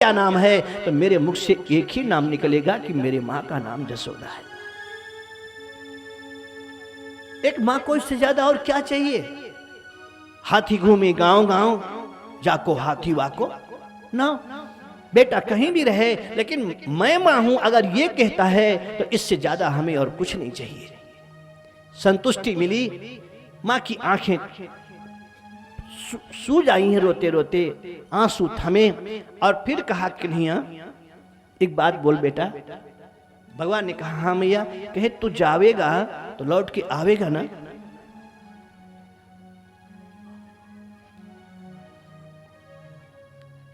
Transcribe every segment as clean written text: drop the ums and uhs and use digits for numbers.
क्या नाम है, तो मेरे मुख से एक ही नाम निकलेगा कि मेरी मां का नाम जसोदा है। एक मां को इससे ज्यादा और क्या चाहिए। हाथी घूमे गांव गांव, जाको हाथी वाको ना। बेटा कहीं भी रहे, लेकिन मैं मां हूं अगर ये कहता है तो इससे ज्यादा हमें और कुछ नहीं चाहिए। संतुष्टि मिली, मां की आंखें सूज आई हैं रोते रोते, आंसू थमे और फिर कहा कन्हैया एक बात बोल बेटा। भगवान ने कहा हाँ मैया। कहे तू जावेगा तो लौट के आवेगा ना।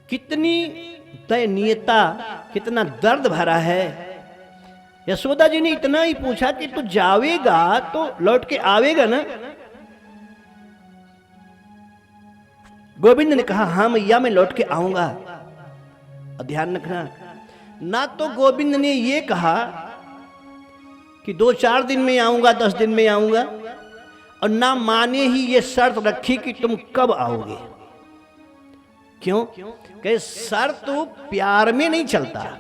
कितनी दयनीयता, कितना दर्द भरा है। यशोदा जी ने इतना ही पूछा कि तू जावेगा तो लौट के आवेगा ना। गोविंद ने कहा हाँ मैया मैं लौट के आऊंगा। और ध्यान रखना, ना तो गोविंद ने ये कहा कि 2-4 दिन में आऊंगा, 10 दिन में आऊंगा, और ना माने ही ये शर्त रखी कि तुम कब आओगे। क्यों? कि शर्त प्यार में नहीं चलता।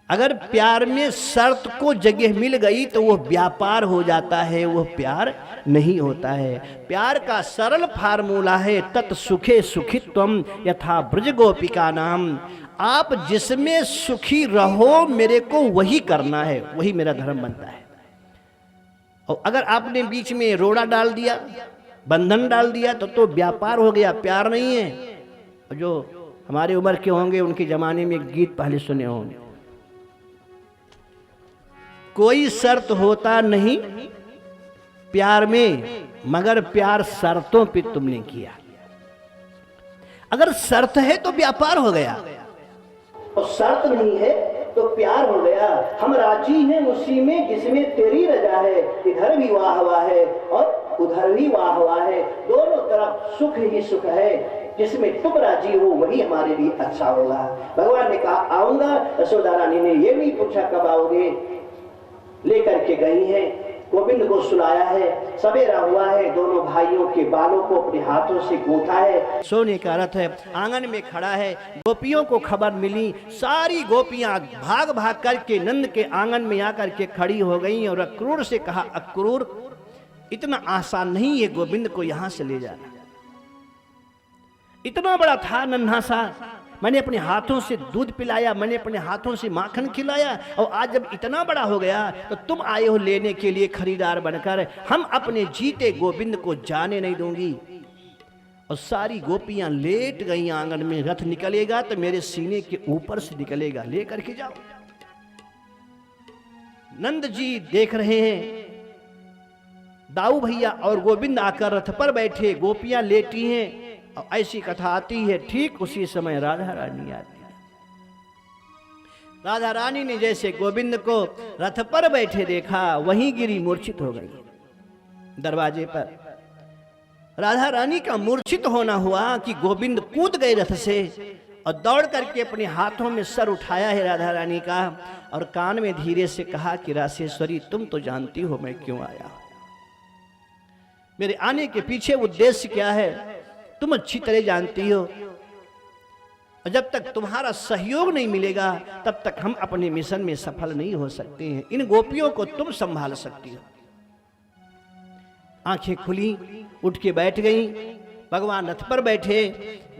अगर प्यार में शर्त को जगह मिल गई तो वो व्यापार हो जाता है, वो प्यार नहीं होता है। प्यार का सरल फार्मूला है तत् सुखे सुखित्वम यथा ब्रज गोपिका नाम। आप जिसमें सुखी रहो मेरे को वही करना है, वही मेरा धर्म बनता है। और अगर आपने बीच में रोड़ा डाल दिया, बंधन डाल दिया तो व्यापार हो गया, प्यार नहीं है। जो हमारे उम्र के होंगे उनके जमाने में एक गीत पहले सुने होंगे, कोई शर्त होता नहीं प्यार में मगर प्यार शर्तों पे तुमने किया। अगर शर्त है तो व्यापार हो गया, और शर्त नहीं है तो प्यार हो गया। हम राजी हैं उसी में जिसमें तेरी रजा है। इधर भी वाह वाह है और उधर भी वाह वाह है, दोनों तरफ सुख ही सुख है। जिसमें तुम राजी हो वही हमारे लिए अच्छा होगा। भगवान ने कहा आऊंगा। यशोदा रानी ने ये नहीं पूछा कब आओगे, लेकर के गई है। गोविंद को सुलाया है, सवेरा हुआ है, दोनों भाइयों के बालों को अपने हाथों से गूंथा है। सोने का रथ है, आंगन में खड़ा है। गोपियों को खबर मिली, सारी गोपियां भाग भाग करके नंद के आंगन में आकर के खड़ी हो गई और अक्रूर से कहा अक्रूर इतना आसान नहीं है गोविंद को यहां से ले जाना। इतना बड़ा था नन्हा सा, मैंने अपने हाथों से दूध पिलाया, मैंने अपने हाथों से माखन खिलाया, और आज जब इतना बड़ा हो गया तो तुम आए हो लेने के लिए खरीदार बनकर। हम अपने जीते गोविंद को जाने नहीं दूंगी। और सारी गोपियां लेट गई आंगन में। रथ निकलेगा तो मेरे सीने के ऊपर से निकलेगा, लेकर के जाओ। नंद जी देख रहे हैं, दाऊ भैया और गोविंद आकर रथ पर बैठे, गोपियां लेटी हैं। और ऐसी कथा आती है, ठीक उसी समय राधा रानी आती है। राधा रानी ने जैसे गोविंद को रथ पर बैठे देखा, वहीं गिरी मूर्छित हो गई दरवाजे पर। राधा रानी का मूर्छित होना हुआ कि गोविंद कूद गए रथ से और दौड़ करके अपने हाथों में सर उठाया है राधा रानी का, और कान में धीरे से कहा कि रासेश्वरी तुम तो जानती हो मैं क्यों आया हूं, मेरे आने के पीछे उद्देश्य क्या है तुम अच्छी तरह जानती हो। और जब तक तुम्हारा सहयोग नहीं मिलेगा तब तक हम अपने मिशन में सफल नहीं हो सकते हैं। इन गोपियों को तुम संभाल सकती हो। आंखें खुली, उठ के बैठ गई। भगवान रथ पर बैठे,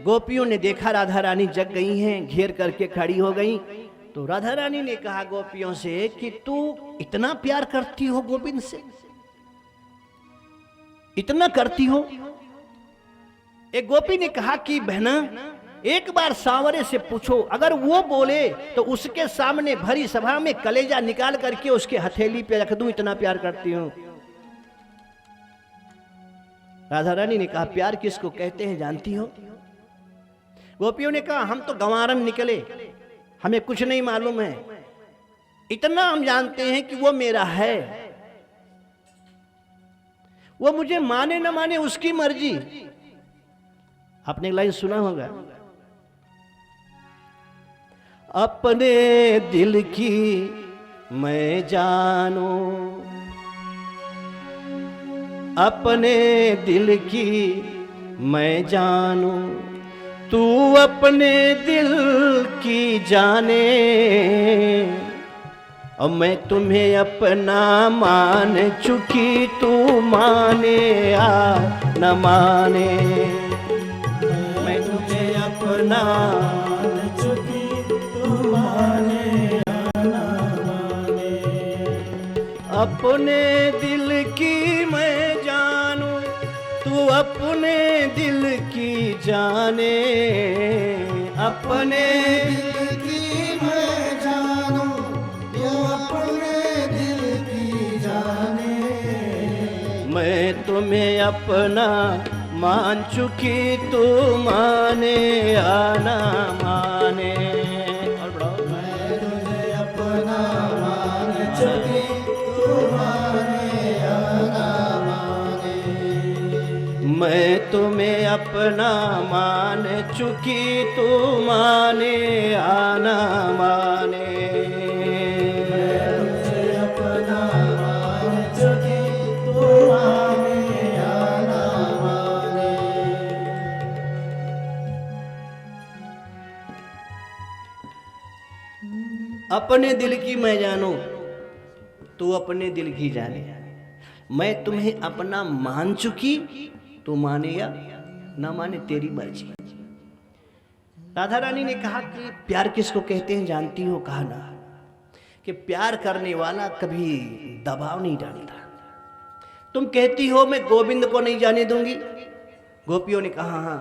गोपियों ने देखा राधा रानी जग गई हैं, घेर करके खड़ी हो गई। तो राधा रानी ने कहा गोपियों से कि तू इतना प्यार करती हो गोविंद से, इतना करती हो। एक गोपी ने कहा कि बहना एक बार सांवरे से पूछो, अगर वो बोले तो उसके सामने भरी सभा में कलेजा निकाल करके उसके हथेली पे रख दूं, इतना प्यार करती हूं। राधा रानी ने कहा प्यार किसको कहते हैं जानती हो? गोपियों ने कहा हम तो गंवारन निकले, हमें कुछ नहीं मालूम है, इतना हम जानते हैं कि वो मेरा है, वो मुझे माने न माने उसकी मर्जी। आपने एक लाइन सुना होगा, अपने दिल की मैं जानू, अपने दिल की मैं जानू, तू अपने दिल की जाने और मैं तुम्हें अपना मान चुकी, तू माने या न माने। मैं तुम्हें अपना मान चुकी, तू माने या न माने। अपने दिल की मैं जानू, तू अपने दिल की जाने। अपने दिल की मैं जानू, तू अपने दिल की जाने। मैं तुम्हें अपना मान चुकी, तू माने या ना माने। और बढ़ाओ। मैं तुझे अपना मान चुकी, तू माने या ना माने। मैं तुम्हें अपना मान चुकी, तू माने या ना माने। मैं तुझे अपना मान चुकी, तू माने या ना माने। अपने दिल की मैं जानू, तू अपने दिल की जाने। मैं तुम्हें अपना मान चुकी, तू माने या ना माने तेरी मर्जी। राधा रानी ने कहा कि प्यार किसको कहते हैं जानती हो? कहा ना, कि प्यार करने वाला कभी दबाव नहीं डालता। तुम कहती हो मैं गोविंद को नहीं जाने दूंगी। गोपियों ने कहा हाँ,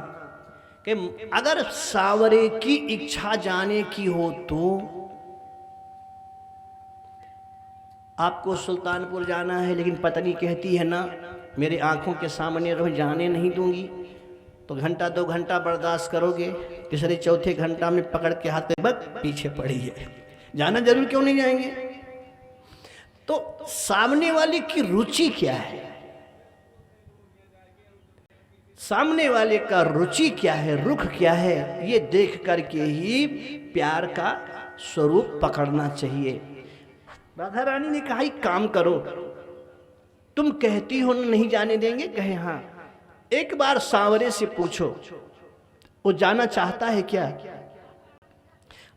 कि अगर सांवरे की इच्छा जाने की हो तो आपको सुल्तानपुर जाना है, लेकिन पत्नी कहती है ना मेरे आंखों के सामने रहो, जाने नहीं दूंगी। तो घंटा 2 घंटा बर्दाश्त करोगे, तीसरे चौथे घंटा में पकड़ के हाथ में बस पीछे पड़ी है, जाना जरूर क्यों नहीं जाएंगे? तो सामने वाले की रुचि क्या है, सामने वाले का रुचि क्या है, रुख क्या है, ये देख करके ही प्यार का स्वरूप पकड़ना चाहिए। राधा रानी ने कहा एक काम करो, तुम कहती हो नहीं जाने देंगे, कहे हाँ, एक बार सांवरे से पूछो वो जाना चाहता है क्या।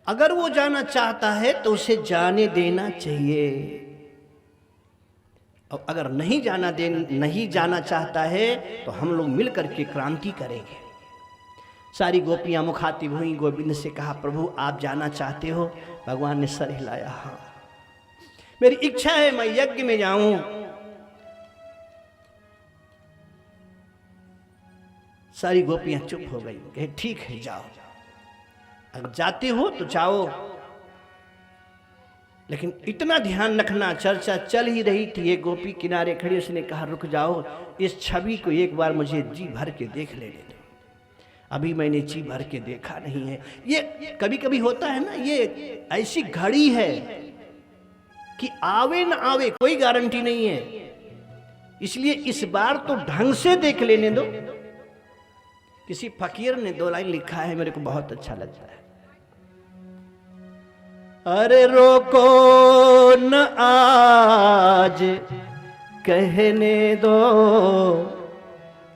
अगर वो जाना चाहता है तो उसे जाने देना चाहिए, और अगर नहीं जाना चाहता है तो हम लोग मिलकर के क्रांति करेंगे। सारी गोपियां मुखातिब हुई, गोविंद से कहा प्रभु आप जाना चाहते हो? भगवान ने सर हिलाया, हाँ मेरी इच्छा है मैं यज्ञ में जाऊं। सारी गोपियां चुप हो गई, कहे ठीक है जाओ, अगर जाते हो तो जाओ, लेकिन इतना ध्यान रखना, चर्चा चल ही रही थी, एक गोपी किनारे खड़ी, उसने कहा रुक जाओ, इस छवि को एक बार मुझे जी भर के देख लेने दो, अभी मैंने जी भर के देखा नहीं है। ये कभी कभी होता है ना, ये ऐसी घड़ी है कि आवे न आवे कोई गारंटी नहीं है, इसलिए इस बार तो ढंग से देख लेने दो। किसी फकीर ने 2 लाइन लिखा है, मेरे को बहुत अच्छा लगता है। अरे रोको न आज कहने दो,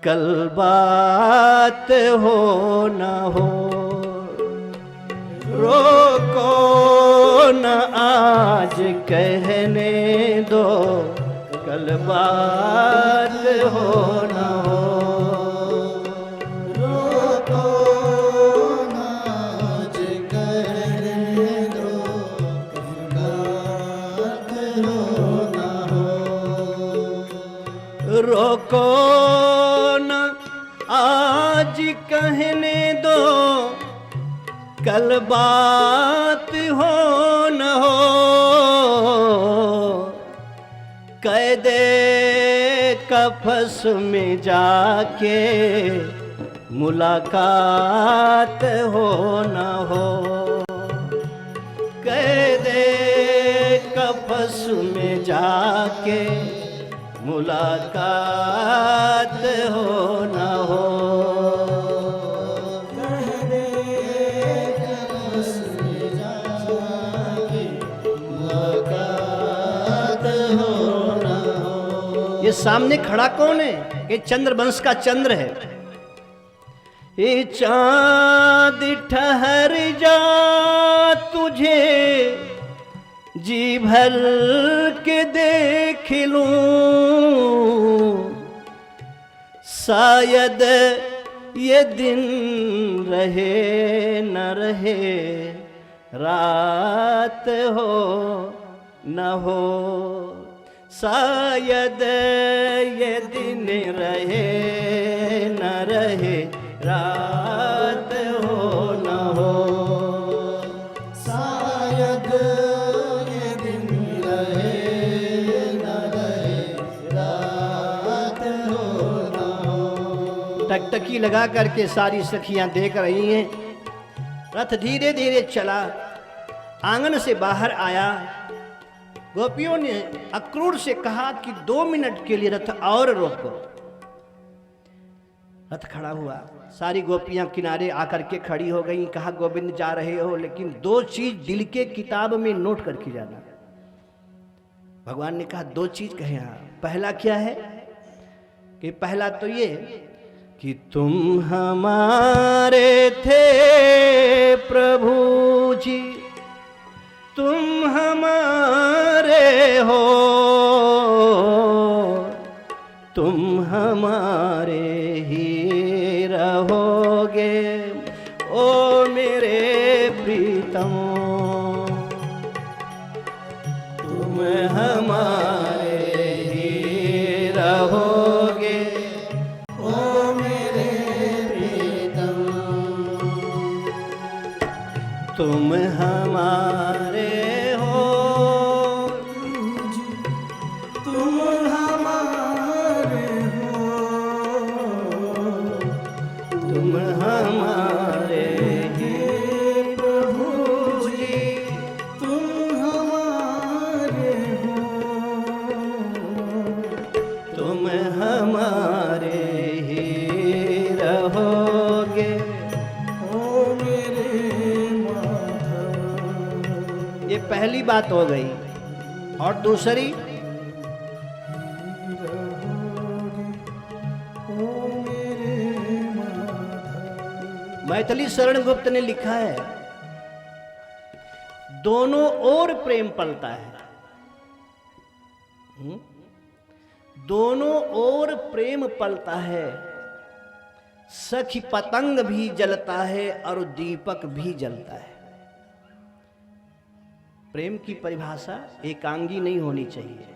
कल बात हो न हो। रोको न आज कहने दो, कल बात हो न हो। रोको न आज कहने दो, कल बात हो न हो। कैदे कफस में जाके मुलाकात हो न हो। कैदे कफस में जाके मुलाकात हो न हो। ये सामने खड़ा कौन है? ये चंद्रवंश का चंद्र है। ये चाँद ठहर जा तुझे जी भर के देख लूं, शायद ये दिन रहे न रहे, रात हो न हो। शायद ये दिन रहे न रहे, रात हो न हो। शायद ये दिन रहे न रहे, रात हो न हो। टकटकी लगा करके सारी सखियां देख रही हैं। रथ धीरे धीरे चला, आंगन से बाहर आया। गोपियों ने अक्रूर से कहा कि 2 मिनट के लिए रथ और रोको। रथ खड़ा हुआ, सारी गोपियां किनारे आकर के खड़ी हो गई। कहा गोविंद जा रहे हो, लेकिन 2 चीज दिल के किताब में नोट करके जाना। भगवान ने कहा 2 चीज कहे। हाँ, पहला क्या है कि पहला तो ये कि तुम हमारे थे प्रभु जी, तुम हमारे हो, तुम हमारे ही रहोगे ओ मेरे प्रीतम, तुम हमारे ही रहोगे ओ मेरे प्रीतम, तुम हमारे हो, तुम हमारे हो, तुम हमारे ही प्रभु जी, तुम हमारे हो, तुम हमारे ही रहोगे ओ मेरे माधव। ये पहली बात हो गई। और दूसरी, मैथिली शरण गुप्त ने लिखा है, दोनों ओर प्रेम पलता है। दोनों ओर प्रेम पलता है, सखी पतंग भी जलता है और दीपक भी जलता है। प्रेम की परिभाषा एकांगी नहीं होनी चाहिए।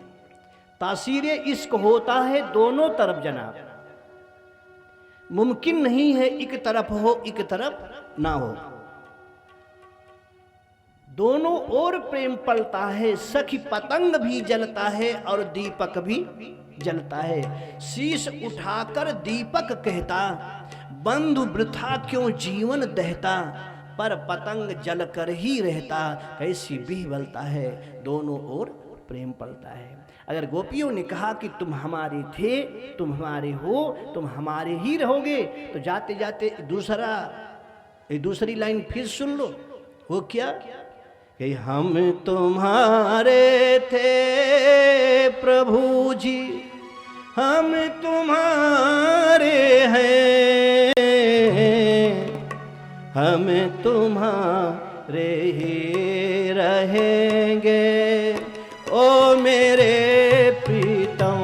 तासीर इश्क होता है दोनों तरफ जनाब। मुमकिन नहीं है एक तरफ हो एक तरफ ना हो। दोनों ओर प्रेम पलता है, सखी पतंग भी जलता है और दीपक भी जलता है। शीश उठाकर दीपक कहता, बंधु वृथा क्यों जीवन दहता, पर पतंग जलकर ही रहता, कैसी विह्वलता है। दोनों ओर प्रेम पलता है। अगर गोपियों ने कहा कि तुम हमारे थे, तुम हमारे हो, तुम हमारे ही रहोगे, तो जाते जाते दूसरी लाइन फिर सुन लो। वो क्या कि हम तुम्हारे थे प्रभु जी, हम तुम्हारे हैं, हम तुम्हारे ही रहेंगे ओ मेरे प्रीतम,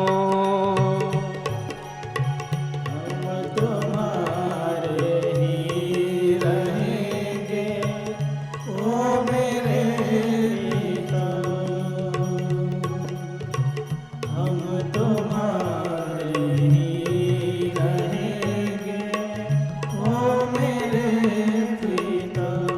हम तुम्हारे ही रहेंगे ओ मेरे प्रीतम, हम तुम्हारे ही रहेंगे ओ मेरे प्रीतम।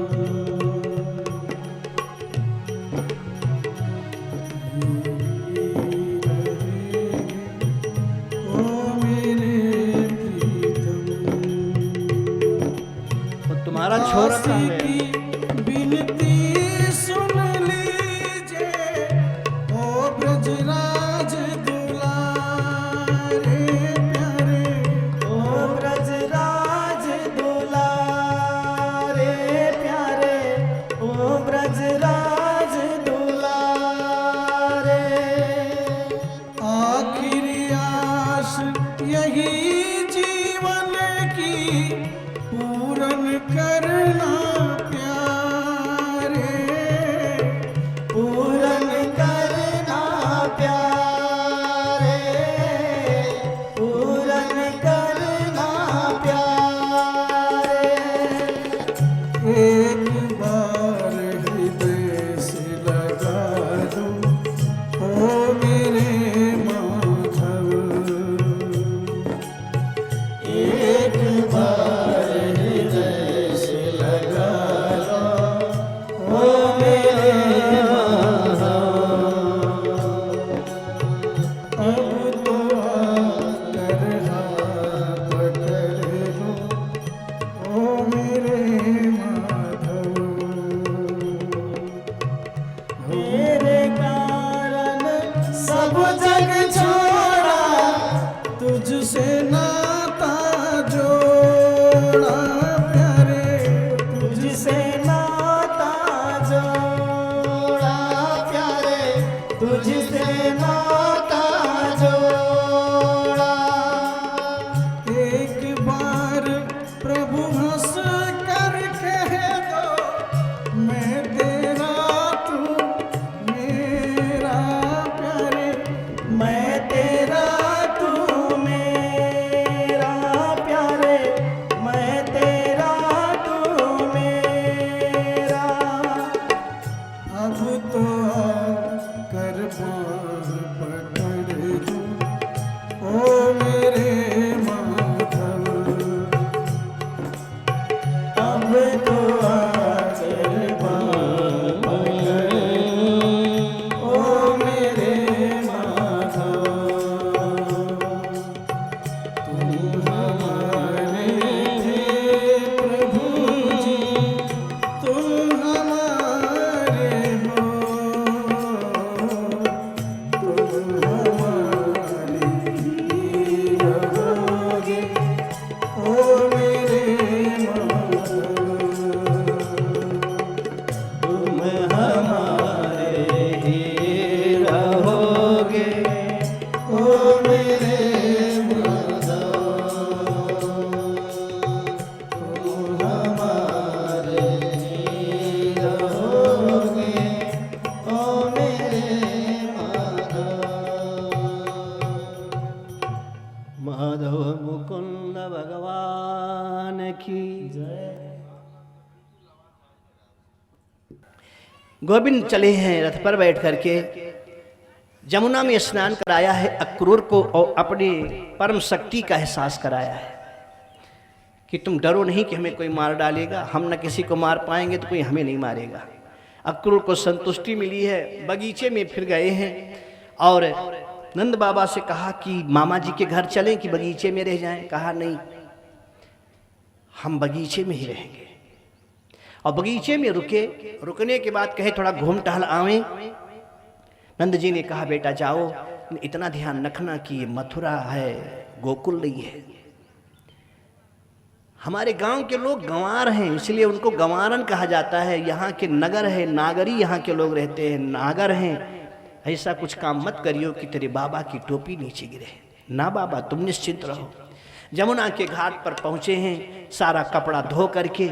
गोविंद चले हैं रथ पर बैठ करके, जमुना में स्नान कराया है अक्रूर को और अपनी परम शक्ति का एहसास कराया है कि तुम डरो नहीं कि हमें कोई मार डालेगा, हम न किसी को मार पाएंगे तो कोई हमें नहीं मारेगा। अक्रूर को संतुष्टि मिली है। बगीचे में फिर गए हैं और नंद बाबा से कहा कि मामा जी के घर चलें कि बगीचे में रह जाएं। कहा नहीं, हम बगीचे में ही रहेंगे। और बगीचे में रुके। रुकने के बाद कहे थोड़ा घूम टहल आवें। नंद जी ने कहा बेटा जाओ, इतना ध्यान रखना कि ये मथुरा है, गोकुल नहीं है। हमारे गांव के लोग गंवार हैं, इसलिए उनको गंवारन कहा जाता है। यहाँ के नगर है, नागरी यहाँ के लोग रहते हैं, नागर हैं। ऐसा कुछ काम मत करियो कि तेरे बाबा की टोपी नीचे गिरे। ना बाबा, तुम निश्चिंत रहो। जमुना के घाट पर पहुंचे हैं, सारा कपड़ा धो करके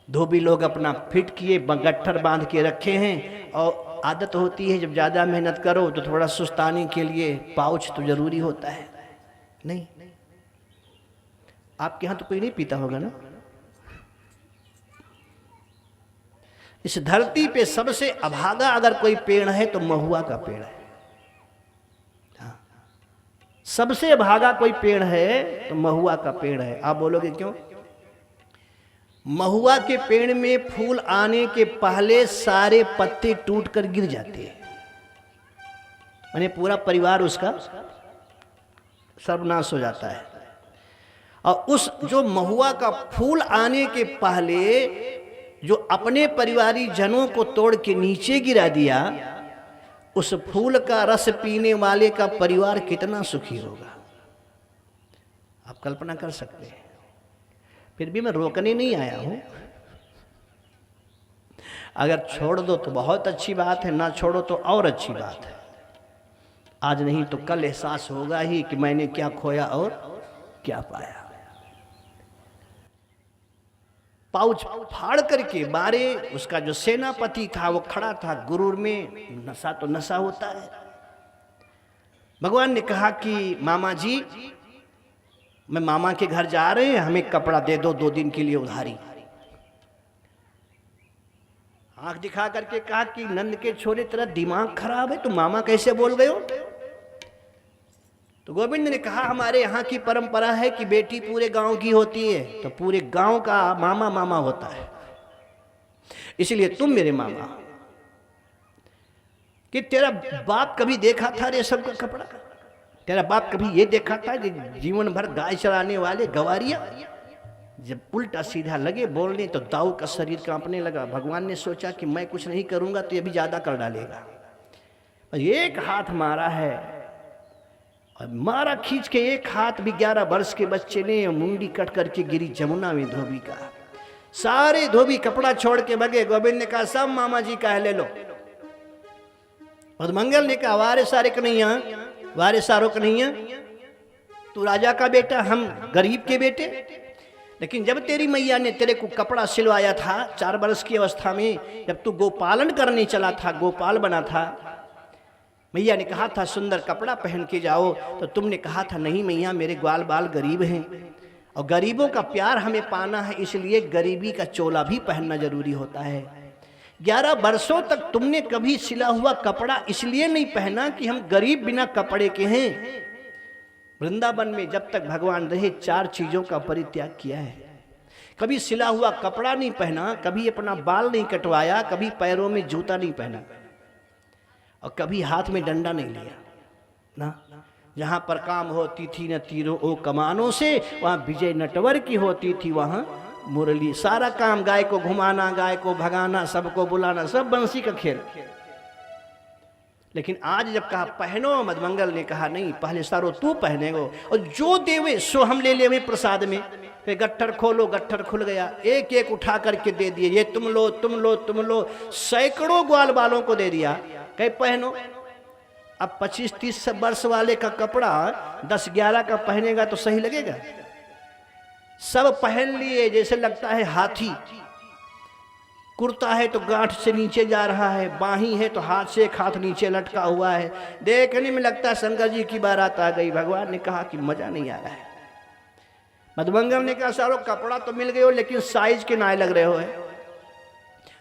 धोबी लोग अपना फिट किए, गट्ठर बांध के रखे हैं। और आदत होती है जब ज़्यादा मेहनत करो तो थोड़ा सुस्ताने के लिए पाउच तो जरूरी होता है। नहीं, आपके यहाँ तो कोई नहीं पीता होगा ना। इस धरती पे सबसे अभागा अगर कोई पेड़ है तो महुआ का पेड़ है। हाँ, सबसे अभागा कोई पेड़ है तो महुआ का पेड़ है। आप बोलोगे क्यों? महुआ के पेड़ में फूल आने के पहले सारे पत्ते टूटकर गिर जाते हैं, यानी पूरा परिवार उसका सर्वनाश हो जाता है। और उस जो महुआ का फूल आने के पहले जो अपने परिवारी जनों को तोड़ के नीचे गिरा दिया, उस फूल का रस पीने वाले का परिवार कितना सुखी होगा, आप कल्पना कर सकते हैं। फिर भी मैं रोकने नहीं आया हूं। अगर छोड़ दो तो बहुत अच्छी बात है, ना छोड़ो तो और अच्छी बात है। आज नहीं तो कल एहसास होगा ही कि मैंने क्या खोया और क्या पाया। पाउच फाड़ करके बारे उसका जो सेनापति था वो खड़ा था। गुरूर में नशा तो नशा होता है। भगवान ने कहा कि मामा जी, मैं मामा के घर जा रहे हैं, हमें कपड़ा दे दो 2 दिन के लिए उधारी। आंख दिखा करके कहा कि नंद के छोरे तेरा दिमाग खराब है, तुम मामा कैसे बोल गए हो? तो गोविंद ने कहा हमारे यहाँ की परंपरा है कि बेटी पूरे गांव की होती है तो पूरे गांव का मामा मामा होता है, इसलिए तुम मेरे मामा। कि तेरा बाप कभी देखा था रेशम का कपड़ा? तेरा बाप कभी ये देखा था कि जीवन भर गाय चराने वाले गवारिया जब उल्टा सीधा लगे बोलने तो दाऊ का शरीर कांपने लगा। भगवान ने सोचा कि मैं कुछ नहीं करूंगा तो ये भी ज्यादा कर डालेगा। और एक हाथ मारा है, और मारा खींच के एक हाथ भी 11 वर्ष के बच्चे ने मुंडी कट करके गिरी जमुना में धोबी का। सारे धोबी कपड़ा छोड़ के भगे। गोविंद ने कहा सब मामा जी का है, ले लो। और मंगल ने कहा वारे सारे कन्हैया, वारे सारो कन्हैया, तू राजा का बेटा, हम गरीब के बेटे। लेकिन जब तेरी मैया ने तेरे को कपड़ा सिलवाया था 4 वर्ष की अवस्था में, जब तू गोपालन करने चला था, गोपाल बना था, मैया ने कहा था सुंदर कपड़ा पहन के जाओ, तो तुमने कहा था नहीं मैया मेरे ग्वाल बाल गरीब हैं और गरीबों का प्यार हमें पाना है, इसलिए गरीबी का चोला भी पहनना जरूरी होता है। 11 वर्षों तक तुमने कभी सिला हुआ कपड़ा इसलिए नहीं पहना कि हम गरीब बिना कपड़े के हैं। वृंदावन में जब तक भगवान रहे 4 चीजों का परित्याग किया है। कभी सिला हुआ कपड़ा नहीं पहना, कभी अपना बाल नहीं कटवाया, कभी पैरों में जूता नहीं पहना और कभी हाथ में डंडा नहीं लिया ना। जहां पर काम होती थी न तीरों ओ कमानों से, वहां विजय नटवर की होती थी वहां मुरली। सारा काम गाय को घुमाना, गाय को भगाना, सबको बुलाना, सब बंसी का खेल। लेकिन आज जब कहा पहनो, मधुमंगल ने कहा नहीं, पहले सारो तू पहनेगो और जो देवे सो हम ले लेवे प्रसाद में। फिर गट्ठर खोलो, गट्ठर खुल गया, एक एक उठा करके दे दिए, ये तुम लो तुम लो तुम लो। सैकड़ों ग्वाल बालों को दे दिया, कहे पहनो। अब 25-30 वर्ष वाले का कपड़ा 10-11 का पहनेगा तो सही लगेगा? सब पहन लिए जैसे लगता है हाथी। कुर्ता है तो गांठ से नीचे जा रहा है, बाही है तो हाथ से एक हाथ नीचे लटका हुआ है, देखने में लगता है शंकर जी की बारात आ गई। भगवान ने कहा कि मजा नहीं आ रहा है। मधुमंगल ने कहा सारो कपड़ा तो मिल गए हो लेकिन साइज के नाए लग रहे हो है।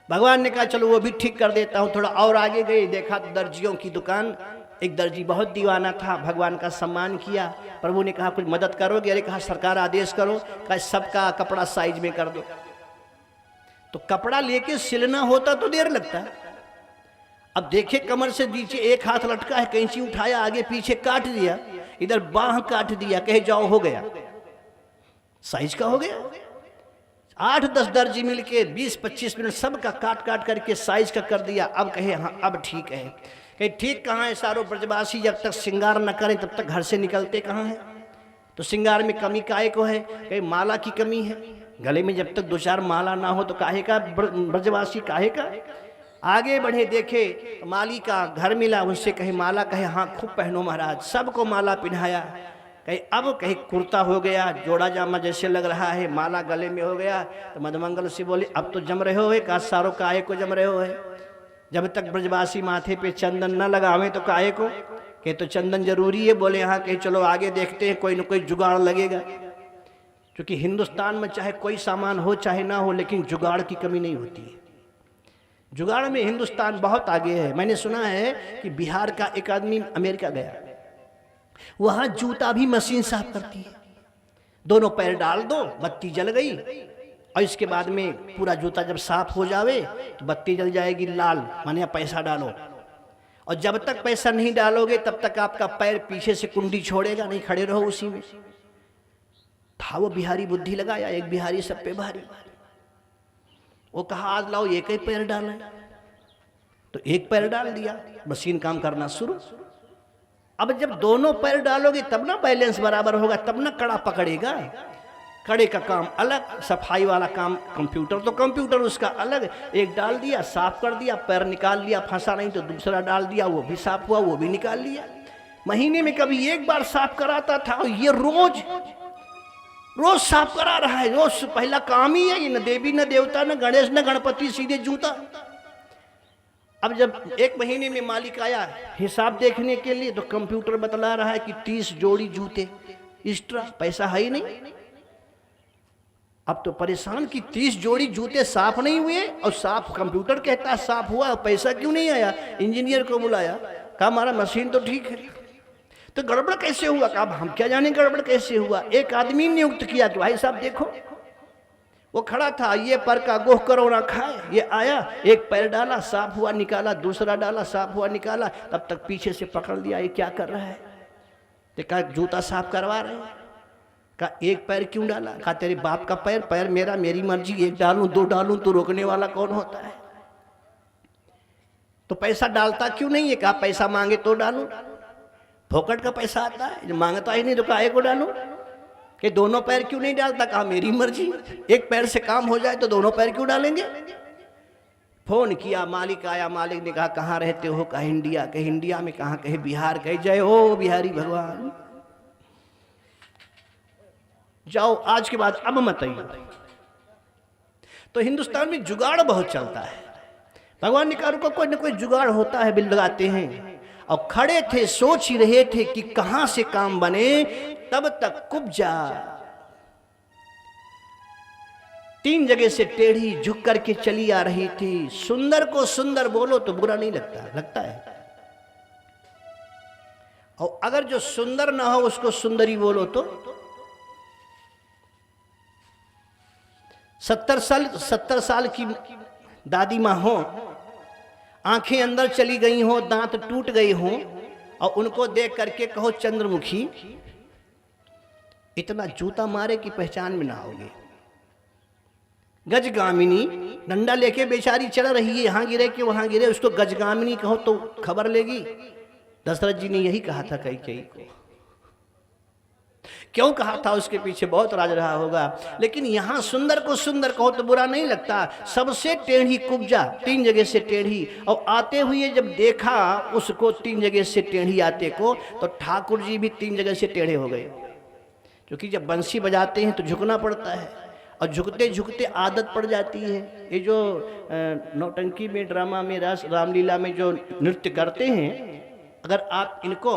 भगवान ने कहा चलो वो भी ठीक कर देता हूँ। थोड़ा और आगे गए, देखा दर्जियों की दुकान। एक दर्जी बहुत दीवाना था, भगवान का सम्मान किया। प्रभु ने कहा कुछ मदद करोगे? अरे कहा सरकार आदेश करो। कहा सबका कपड़ा साइज में कर दो। तो कपड़ा लेके सिलना होता तो देर लगता। अब देखे कमर से नीचे एक हाथ लटका है, कैंची उठाया, आगे पीछे काट दिया, इधर बाह काट दिया, कहे जाओ हो गया, साइज का हो गया। 8-10 दर्जी मिलके 20-25 मिनट सबका काट काट करके साइज का कर दिया। अब कहे हाँ अब ठीक है। कहे ठीक कहाँ है? सारों ब्रजवासी जब तक श्रृंगार न करें तब तक घर से निकलते कहाँ हैं? तो श्रृंगार में कमी काहे को है? कहे माला की कमी है। गले में जब तक 2-4 माला ना हो तो काहे का ब्रजवासी काहे का? आगे बढ़े, देखे माली का घर मिला, उनसे कहे माला, कहे हाँ खूब पहनो महाराज। सबको माला पहनाया। कहे अब कहे कुर्ता हो गया, जोड़ा जामा जैसे लग रहा है, माला गले में हो गया। तो मधुमंगल से बोले अब तो जम रहे हो, का सारों काहे को जम रहे हो? जब तक ब्रजवासी माथे पे चंदन न लगावे तो काहे को? कहे तो चंदन जरूरी है। बोले हाँ। कहे चलो आगे देखते हैं, कोई न कोई जुगाड़ लगेगा। क्योंकि हिंदुस्तान में चाहे कोई सामान हो चाहे ना हो, लेकिन जुगाड़ की कमी नहीं होती है। जुगाड़ में हिंदुस्तान बहुत आगे है। मैंने सुना है कि बिहार का एक आदमी अमेरिका गया, वहां जूता भी मशीन साफ करती है। दोनों पैर डाल दो, बत्ती जल गई, और इसके बाद में पूरा जूता जब साफ हो जावे तो बत्ती जल जाएगी लाल, माने पैसा डालो। और जब तक पैसा नहीं डालोगे तब तक आपका पैर पीछे से कुंडी छोड़ेगा नहीं, खड़े रहो उसी में। था वो बिहारी बुद्धि लगाया, एक बिहारी सब पे भारी। वो कहा आज लाओ एक ही पैर डालें, तो एक पैर डाल दिया, मशीन काम करना शुरू। अब जब दोनों पैर डालोगे तब ना बैलेंस बराबर होगा, तब ना कड़ा पकड़ेगा। कड़े का काम अलग, सफाई वाला काम कंप्यूटर, तो कंप्यूटर उसका अलग। एक डाल दिया, साफ कर दिया, पैर निकाल लिया, फंसा नहीं तो दूसरा डाल दिया, वो भी साफ हुआ, वो भी निकाल लिया। महीने में कभी एक बार साफ कराता था, और ये रोज रोज साफ करा रहा है। रोज पहला काम ही है ये, न देवी न देवता न गणेश न गणपति, सीधे जूता। अब जब एक महीने में मालिक आया हिसाब देखने के लिए, तो कंप्यूटर बतला रहा है कि 30 जोड़ी जूते एक्स्ट्रा, पैसा है ही नहीं। अब तो परेशान कि 30 जोड़ी जूते साफ नहीं हुए, और साफ कंप्यूटर कहता साफ हुआ, पैसा क्यों नहीं आया? इंजीनियर को बुलाया, कहा हमारा मशीन तो ठीक है, तो गड़बड़ कैसे हुआ? कहा हम क्या जाने गड़बड़ कैसे हुआ। एक आदमी नियुक्त किया कि भाई साहब देखो, वो खड़ा था, ये पर का गोह करो ना खाए। ये आया, एक पैर डाला, साफ हुआ निकाला, दूसरा डाला, साफ हुआ निकाला, तब तक पीछे से पकड़ लिया, ये क्या कर रहा है? तो कहा जूता साफ करवा रहे हैं। कहा एक पैर क्यों डाला? कहा तेरे बाप का पैर, पैर मेरा, मेरी मर्जी, एक डालूं 2 डालूं तो रोकने वाला कौन होता है? तो पैसा डालता क्यों नहीं है? कहा पैसा मांगे तो डालूं, फोकट का पैसा आता है, जो मांगता ही नहीं तो काहे को डालूं? कि दोनों पैर क्यों नहीं डालता? कहा मेरी मर्जी, एक पैर से काम हो जाए तो दोनों पैर क्यों डालेंगे? फोन किया, मालिक आया। मालिक ने कहा कहाँ रहते हो? कहा इंडिया। कहे इंडिया में कहाँ? कहे बिहार। कहे जय हो बिहारी भगवान, जाओ आज के बाद अब मत आइए। तो हिंदुस्तान में जुगाड़ बहुत चलता है। भगवान ने कहा रुको, कोई ना कोई जुगाड़ होता है, बिल लगाते हैं। और खड़े थे, सोच ही रहे थे कि कहां से काम बने, तब तक कुब्जा 3 जगह से टेढ़ी झुक करके चली आ रही थी। सुंदर को सुंदर बोलो तो बुरा नहीं लगता, लगता है। और अगर जो सुंदर ना हो उसको सुंदरी बोलो तो 70 साल की दादी माँ हो, आंखें अंदर चली गई हो, दांत टूट गई हो, और उनको देख करके कहो चंद्रमुखी, इतना जूता मारे की पहचान में ना होगी। गजगामिनी डंडा लेके बेचारी चल रही है, यहां गिरे कि वहां गिरे, उसको गजगामिनी कहो तो खबर लेगी। दशरथ जी ने यही कहा था कैकेयी को। क्यों कहा था उसके पीछे बहुत राज रहा होगा, लेकिन यहां सुंदर को सुंदर कहो तो बुरा नहीं लगता। सबसे टेढ़ी कुब्जा, 3 जगह से टेढ़ी। और आते हुए जब देखा उसको 3 जगह से टेढ़ी आते को, तो ठाकुर जी भी 3 जगह से टेढ़े हो गए। क्योंकि जब बंसी बजाते हैं तो झुकना पड़ता है, और झुकते झुकते आदत पड़ जाती है। ये जो नौटंकी में, ड्रामा में, रामलीला में जो नृत्य करते हैं, अगर आप इनको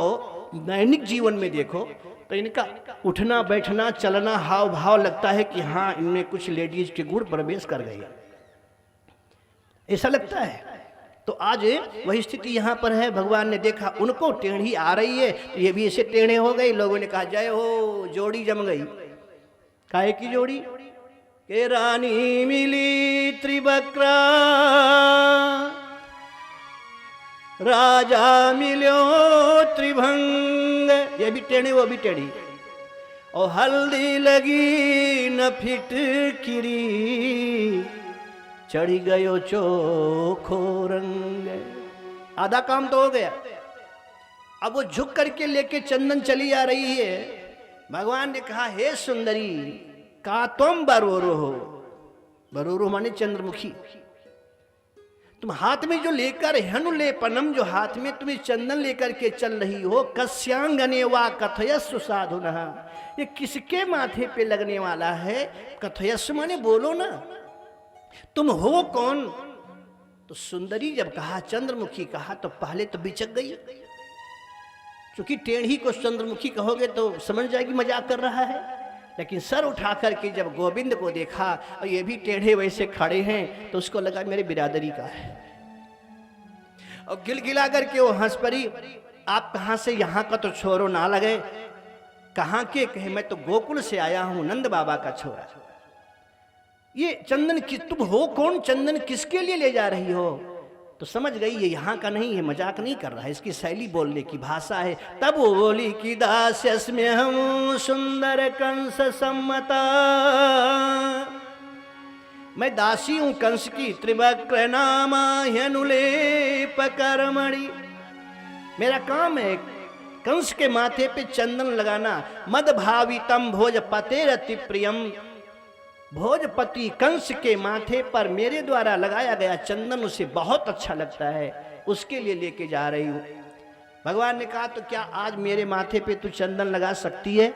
दैनिक जीवन में देखो तो इनका उठना बैठना चलना हाव भाव लगता है कि हाँ इनमें कुछ लेडीज के गुण प्रवेश कर गए। ऐसा लगता है। तो आज वही स्थिति यहाँ पर है। भगवान ने देखा उनको टेढ़ी आ रही है तो ये भी ऐसे टेढ़े हो गए। लोगों ने कहा जय हो, जोड़ी जम गई। काहे की जोड़ी? के रानी मिली त्रिवक्रा, राजा मिलो त्रिभंग। ये भी टेढ़े वो भी टेढ़ी। और हल्दी लगी न फिटकिरी, चढ़ी गयो चोखो रंग। आधा काम तो हो गया। अब वो झुक करके लेके चंदन चली आ रही है। भगवान ने कहा हे सुंदरी, का तुम बरोरो हो। बरोरो माने चंद्रमुखी। तुम हाथ में जो लेकर हनुलेपनम, जो हाथ में तुम्हें चंदन लेकर के चल रही हो, कस्यांगने वा कथयस्सु साधुनः, ये किसके माथे पे लगने वाला है? कथयस्सु माने बोलो ना, तुम हो कौन? तो सुंदरी जब कहा, चंद्रमुखी कहा, तो पहले तो बिचक गई, क्योंकि टेढ़ी को चंद्रमुखी कहोगे तो समझ जाएगी मजाक कर रहा है। लेकिन सर उठा करके जब गोविंद को देखा और ये भी टेढ़े वैसे खड़े हैं, तो उसको लगा मेरे बिरादरी का है। और गिलगिला करके वो हंस पड़ी। आप कहाँ से? यहाँ का तो छोरो ना लगे। कहाँ के? कहे मैं तो गोकुल से आया हूं, नंद बाबा का छोरा। ये चंदन तुम हो कौन? चंदन किसके लिए ले जा रही हो? तो समझ गई ये यहाँ का नहीं है, मजाक नहीं कर रहा है, इसकी शैली बोलने की भाषा है। तब वो बोली कि दास्यस्म्य हम सुंदर कंस सम्मता, मैं दासी हूं कंस की, त्रिवक्र नामा ह्यनुलेप कर्मणि। मेरा काम है कंस के माथे पे चंदन लगाना। मद भावितम भोजपतेरति प्रियम, भोजपति कंस के माथे पर मेरे द्वारा लगाया गया चंदन उसे बहुत अच्छा लगता है, उसके लिए लेके जा रही हूं। भगवान ने कहा तो क्या आज मेरे माथे पे तू चंदन लगा सकती है?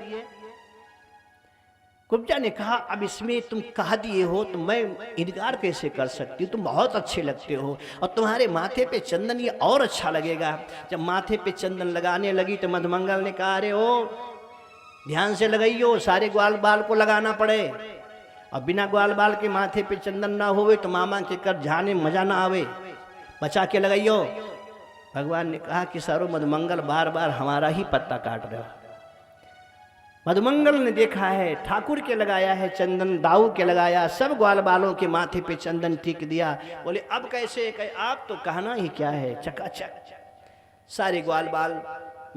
कुब्जा ने कहा अब इसमें तुम कह दिए हो तो मैं इनकार कैसे कर सकती हूँ? तुम बहुत अच्छे लगते हो और तुम्हारे माथे पे चंदन ये और अच्छा लगेगा। जब माथे पे चंदन लगाने लगी तो मधुमंगल ने कहा अरे ओ ध्यान से लगाइयो, सारे ग्वाल बाल को लगाना पड़े, और बिना ग्वाल बाल के माथे पे चंदन ना होवे तो मामा के कर जाने मजा ना आवे, बचा के लगाइयो। भगवान ने कहा कि सारो मधुमंगल बार बार हमारा ही पत्ता काट रहे हो। मधुमंगल ने देखा है ठाकुर के लगाया है चंदन, दाऊ के लगाया, सब ग्वाल बालों के माथे पे चंदन टिक दिया। बोले अब कैसे? कहे आप तो कहना ही क्या है। चकाचक सारे ग्वाल बाल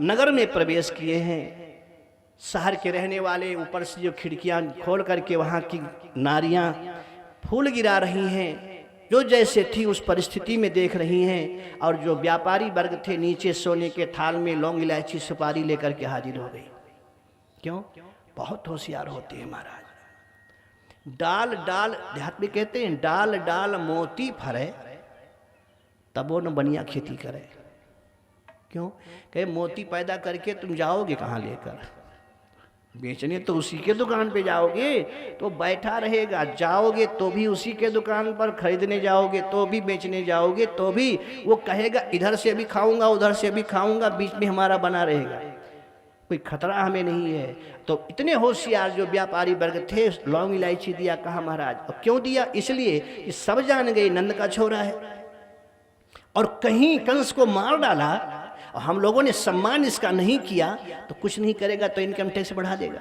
नगर में प्रवेश किए हैं। शहर के रहने वाले ऊपर से जो खिड़कियां खोल करके वहां की नारियां फूल गिरा रही हैं, जो जैसे थी उस परिस्थिति में देख रही हैं। और जो व्यापारी वर्ग थे नीचे सोने के थाल में लौंग इलायची सुपारी लेकर के हाजिर हो गई। क्यों? बहुत होशियार होते हैं महाराज। डाल डाल देहात में कहते हैं डाल डाल मोती फरे तब वो न बनिया खेती करे। क्यों? कहे मोती पैदा करके तुम जाओगे कहाँ लेकर? बेचने तो उसी के दुकान पे जाओगे तो बैठा रहेगा, जाओगे तो भी उसी के दुकान पर, खरीदने जाओगे तो भी, बेचने जाओगे तो भी वो कहेगा इधर से भी खाऊंगा उधर से भी खाऊंगा, बीच में हमारा बना रहेगा, कोई खतरा हमें नहीं है। तो इतने होशियार जो व्यापारी वर्ग थे लौंग इलायची दिया। कहा महाराज? और क्यों दिया? इसलिए कि सब जान गए नंद का छोरा है, और कहीं कंस को मार डाला और हम लोगों ने सम्मान इसका नहीं किया तो कुछ नहीं करेगा तो इनकम टैक्स बढ़ा देगा।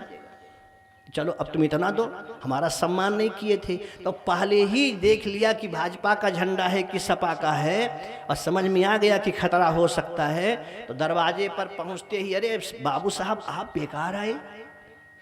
चलो अब तुम इतना दो, हमारा सम्मान नहीं किए थे तो पहले ही देख लिया कि भाजपा का झंडा है कि सपा का है, और समझ में आ गया कि खतरा हो सकता है। तो दरवाजे पर पहुंचते ही अरे बाबू साहब आप बेकार आए,